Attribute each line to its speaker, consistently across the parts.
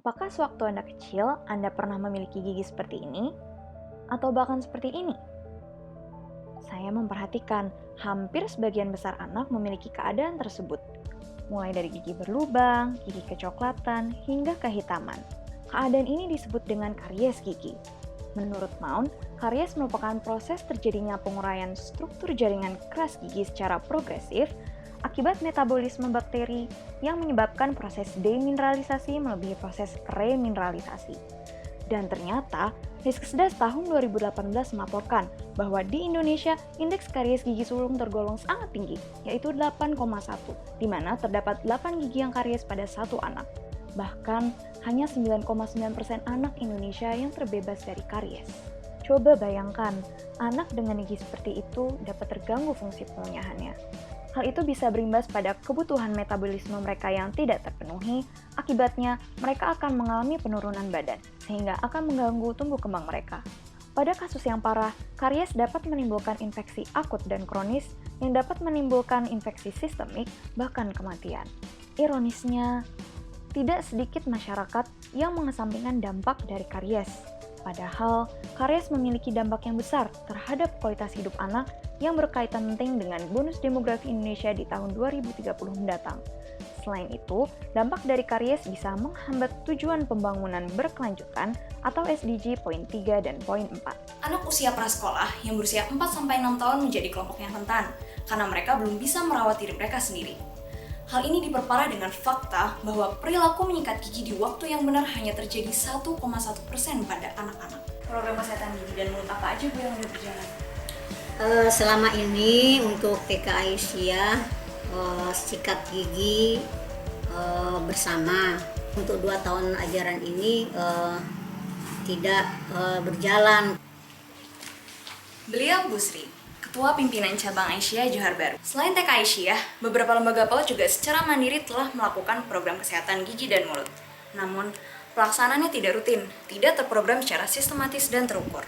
Speaker 1: Apakah sewaktu Anda kecil, Anda pernah memiliki gigi seperti ini? Atau bahkan seperti ini? Saya memperhatikan hampir sebagian besar anak memiliki keadaan tersebut. Mulai dari gigi berlubang, gigi kecoklatan, hingga kehitaman. Keadaan ini disebut dengan karies gigi. Menurut Mount, karies merupakan proses terjadinya penguraian struktur jaringan keras gigi secara progresif akibat metabolisme bakteri yang menyebabkan proses demineralisasi melebihi proses remineralisasi. Dan ternyata, Riskesdas tahun 2018 melaporkan bahwa di Indonesia indeks karies gigi sulung tergolong sangat tinggi, yaitu 8,1, di mana terdapat 8 gigi yang karies pada satu anak. Bahkan, hanya 9,9% anak Indonesia yang terbebas dari karies. Coba bayangkan, anak dengan gigi seperti itu dapat terganggu fungsi pengunyahnya. Hal itu bisa berimbas pada kebutuhan metabolisme mereka yang tidak terpenuhi, akibatnya mereka akan mengalami penurunan badan, sehingga akan mengganggu tumbuh kembang mereka. Pada kasus yang parah, karies dapat menimbulkan infeksi akut dan kronis yang dapat menimbulkan infeksi sistemik, bahkan kematian. Ironisnya, tidak sedikit masyarakat yang mengesampingkan dampak dari karies. Padahal, karies memiliki dampak yang besar terhadap kualitas hidup anak yang berkaitan penting dengan bonus demografi Indonesia di tahun 2030 mendatang. Selain itu, dampak dari karies bisa menghambat tujuan pembangunan berkelanjutan atau SDG poin 3 dan poin 4.
Speaker 2: Anak usia prasekolah yang berusia 4-6 tahun menjadi kelompok yang rentan karena mereka belum bisa merawat diri mereka sendiri. Hal ini diperparah dengan fakta bahwa perilaku menyikat gigi di waktu yang benar hanya terjadi 1,1% pada anak-anak. Program kesehatan gigi dan mulut apa aja Bu yang udah berjalan?
Speaker 3: Selama ini untuk TK Aisyah sikat gigi bersama. Untuk 2 tahun ajaran ini tidak berjalan.
Speaker 2: Beliau Bu Sri, Ketua Pimpinan Cabang Aisyah Johar Baru. Selain TK Aisyah, beberapa lembaga PAUD juga secara mandiri telah melakukan program kesehatan gigi dan mulut. Namun, pelaksanaannya tidak rutin, tidak terprogram secara sistematis dan terukur.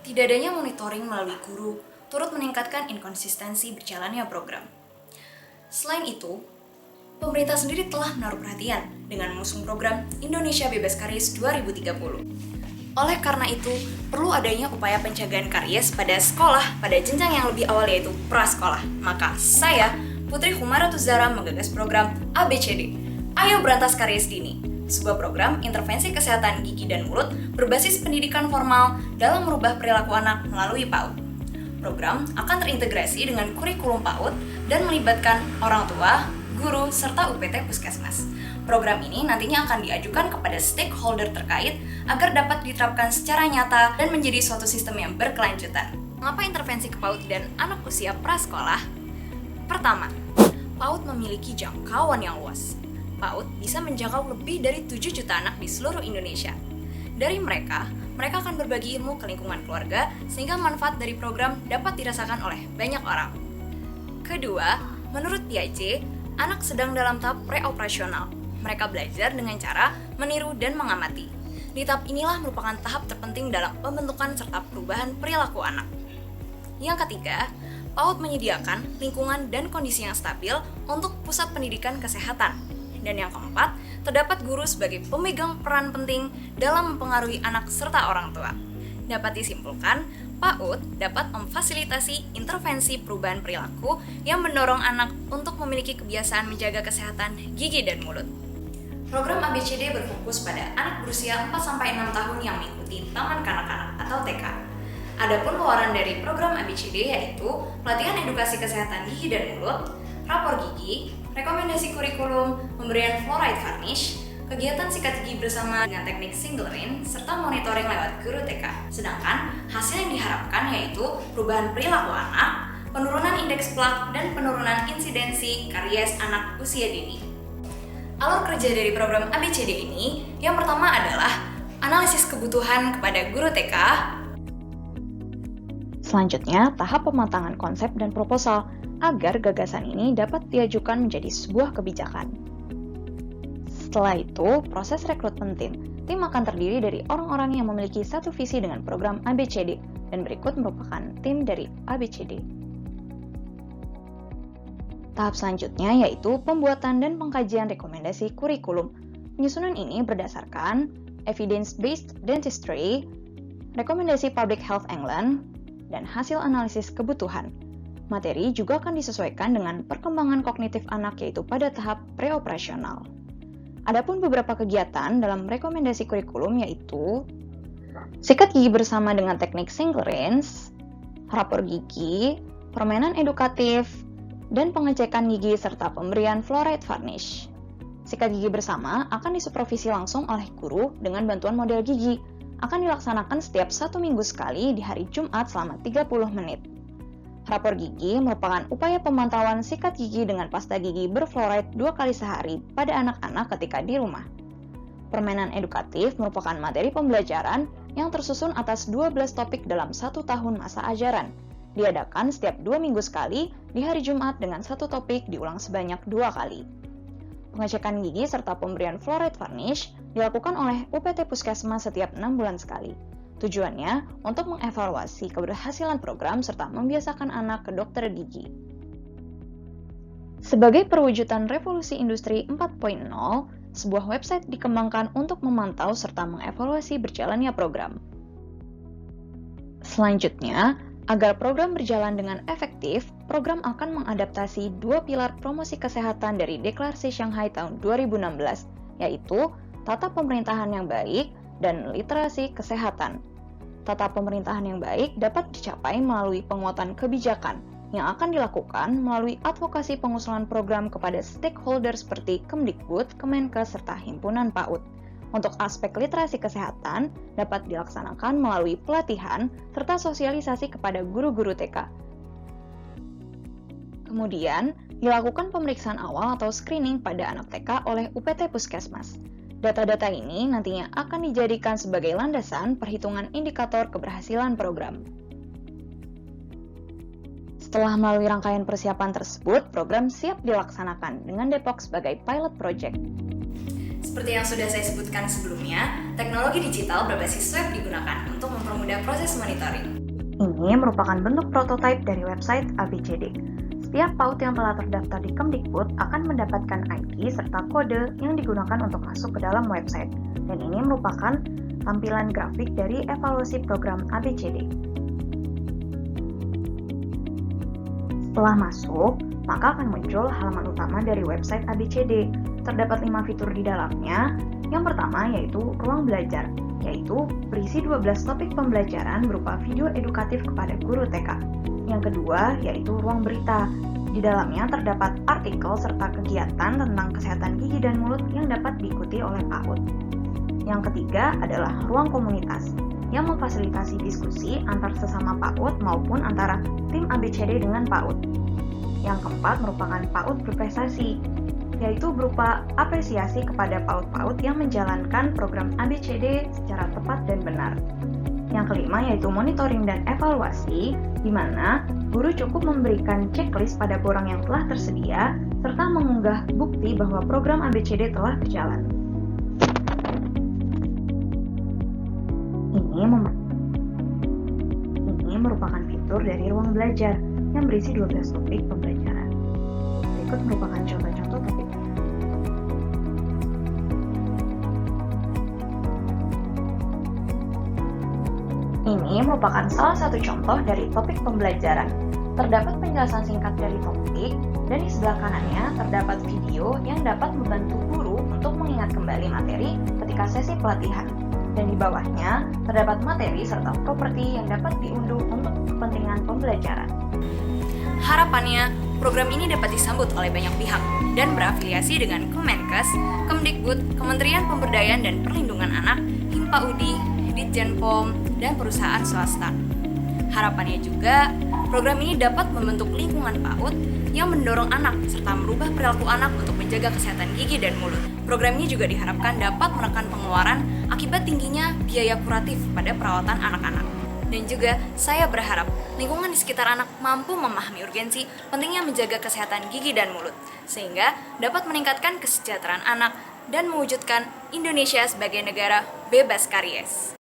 Speaker 2: Tidak adanya monitoring melalui guru, turut meningkatkan inkonsistensi berjalannya program. Selain itu, pemerintah sendiri telah menaruh perhatian dengan mengusung program Indonesia Bebas Karies 2030. Oleh karena itu, perlu adanya upaya pencegahan karies pada sekolah pada jenjang yang lebih awal yaitu prasekolah. Maka saya, Putri Humairatu Zahra menggagas program ABCD, Ayo Berantas Karies Dini, sebuah program intervensi kesehatan gigi dan mulut berbasis pendidikan formal dalam merubah perilaku anak melalui PAUD. Program akan terintegrasi dengan kurikulum PAUD dan melibatkan orang tua, guru, serta UPT Puskesmas. Program ini nantinya akan diajukan kepada stakeholder terkait agar dapat diterapkan secara nyata dan menjadi suatu sistem yang berkelanjutan. Mengapa intervensi ke PAUD dan anak usia prasekolah? Pertama, PAUD memiliki jangkauan yang luas. PAUD bisa menjangkau lebih dari 7 juta anak di seluruh Indonesia. Dari mereka akan berbagi ilmu ke lingkungan keluarga sehingga manfaat dari program dapat dirasakan oleh banyak orang. Kedua, menurut Piaget, anak sedang dalam tahap preoperasional. Mereka belajar dengan cara meniru dan mengamati. Di tahap inilah merupakan tahap terpenting dalam pembentukan serta perubahan perilaku anak. Yang ketiga, PAUD menyediakan lingkungan dan kondisi yang stabil untuk pusat pendidikan kesehatan. Dan yang keempat, terdapat guru sebagai pemegang peran penting dalam mempengaruhi anak serta orang tua. Dapat disimpulkan, PAUD dapat memfasilitasi intervensi perubahan perilaku yang mendorong anak untuk memiliki kebiasaan menjaga kesehatan gigi dan mulut. Program ABCD berfokus pada anak berusia 4-6 tahun yang mengikuti Taman Kanak-kanak atau TK. Adapun pewaran dari program ABCD yaitu pelatihan edukasi kesehatan gigi dan mulut, rapor gigi, rekomendasi kurikulum, pemberian fluoride varnish, kegiatan sikat gigi bersama dengan teknik single rin, serta monitoring lewat guru TK. Sedangkan hasil yang diharapkan yaitu perubahan perilaku anak, penurunan indeks plak, dan penurunan insidensi karies anak usia dini. Alur kerja dari program ABCD ini, yang pertama adalah analisis kebutuhan kepada guru TK.
Speaker 1: Selanjutnya, tahap pematangan konsep dan proposal agar gagasan ini dapat diajukan menjadi sebuah kebijakan. Setelah itu, proses rekrutmen tim. Tim akan terdiri dari orang-orang yang memiliki satu visi dengan program ABCD, dan berikut merupakan tim dari ABCD. Tahap selanjutnya yaitu pembuatan dan pengkajian rekomendasi kurikulum. Penyusunan ini berdasarkan Evidence-Based Dentistry, rekomendasi Public Health England, dan hasil analisis kebutuhan. Materi juga akan disesuaikan dengan perkembangan kognitif anak yaitu pada tahap preoperasional. Adapun beberapa kegiatan dalam rekomendasi kurikulum yaitu sikat gigi bersama dengan teknik single rinse, rapor gigi, permainan edukatif, dan pengecekan gigi serta pemberian fluoride varnish. Sikat gigi bersama akan disupervisi langsung oleh guru dengan bantuan model gigi. Akan dilaksanakan setiap 1 minggu sekali di hari Jumat selama 30 menit. Rapor gigi merupakan upaya pemantauan sikat gigi dengan pasta gigi berfluoride 2 kali sehari pada anak-anak ketika di rumah. Permainan edukatif merupakan materi pembelajaran yang tersusun atas 12 topik dalam 1 tahun masa ajaran. Diadakan setiap 2 minggu sekali di hari Jumat dengan 1 topik diulang sebanyak 2 kali. Pengecekan gigi serta pemberian fluoride varnish dilakukan oleh UPT Puskesmas setiap 6 bulan sekali. Tujuannya untuk mengevaluasi keberhasilan program serta membiasakan anak ke dokter gigi. Sebagai perwujudan revolusi industri 4.0, sebuah website dikembangkan untuk memantau serta mengevaluasi berjalannya program. Selanjutnya, agar program berjalan dengan efektif, program akan mengadaptasi 2 pilar promosi kesehatan dari Deklarasi Shanghai tahun 2016, yaitu tata pemerintahan yang baik dan literasi kesehatan. Tata pemerintahan yang baik dapat dicapai melalui penguatan kebijakan yang akan dilakukan melalui advokasi pengusulan program kepada stakeholder seperti Kemdikbud, Kemenkes, serta Himpunan PAUD. Untuk aspek literasi kesehatan dapat dilaksanakan melalui pelatihan serta sosialisasi kepada guru-guru TK. Kemudian, dilakukan pemeriksaan awal atau screening pada anak TK oleh UPT Puskesmas. Data-data ini nantinya akan dijadikan sebagai landasan perhitungan indikator keberhasilan program. Setelah melalui rangkaian persiapan tersebut, program siap dilaksanakan dengan Depok sebagai pilot project.
Speaker 2: Seperti yang sudah saya sebutkan sebelumnya, teknologi digital berbasis web digunakan untuk mempermudah proses monitoring.
Speaker 1: Ini merupakan bentuk prototipe dari website ABCD. Setiap PAUD yang telah terdaftar di Kemdikbud akan mendapatkan ID serta kode yang digunakan untuk masuk ke dalam website. Dan ini merupakan tampilan grafik dari evaluasi program ABCD. Setelah masuk, maka akan muncul halaman utama dari website ABCD. Terdapat 5 fitur di dalamnya. Yang pertama yaitu ruang belajar, yaitu berisi 12 topik pembelajaran berupa video edukatif kepada guru TK. Yang kedua yaitu ruang berita. Di dalamnya terdapat artikel serta kegiatan tentang kesehatan gigi dan mulut yang dapat diikuti oleh PAUD. Yang ketiga adalah ruang komunitas, yang memfasilitasi diskusi antar sesama PAUD maupun antara tim ABCD dengan PAUD. Yang keempat merupakan PAUD berprestasi, yaitu berupa apresiasi kepada PAUD-PAUD yang menjalankan program ABCD secara tepat dan benar. Yang kelima yaitu monitoring dan evaluasi, di mana guru cukup memberikan checklist pada borang yang telah tersedia, serta mengunggah bukti bahwa program ABCD telah berjalan. Ini merupakan fitur dari ruang belajar yang berisi 12 topik pembelajaran. Berikut merupakan contoh-contoh topiknya. Ini merupakan salah satu contoh dari topik pembelajaran. Terdapat penjelasan singkat dari topik, dan di sebelah kanannya terdapat video yang dapat membantu guru untuk mengingat kembali materi ketika sesi pelatihan. Dan di bawahnya terdapat materi serta properti yang dapat diunduh untuk kepentingan pembelajaran.
Speaker 2: Harapannya, program ini dapat disambut oleh banyak pihak dan berafiliasi dengan Kemenkes, Kemdikbud, Kementerian Pemberdayaan dan Perlindungan Anak, Himpa-Udi, Ditjen POM, dan perusahaan swasta. Harapannya juga, program ini dapat membentuk lingkungan PAUD yang mendorong anak serta merubah perilaku anak untuk menjaga kesehatan gigi dan mulut. Program ini juga diharapkan dapat menekan pengeluaran akibat tingginya biaya kuratif pada perawatan anak-anak. Dan juga saya berharap lingkungan di sekitar anak mampu memahami urgensi pentingnya menjaga kesehatan gigi dan mulut, sehingga dapat meningkatkan kesejahteraan anak dan mewujudkan Indonesia sebagai negara bebas karies.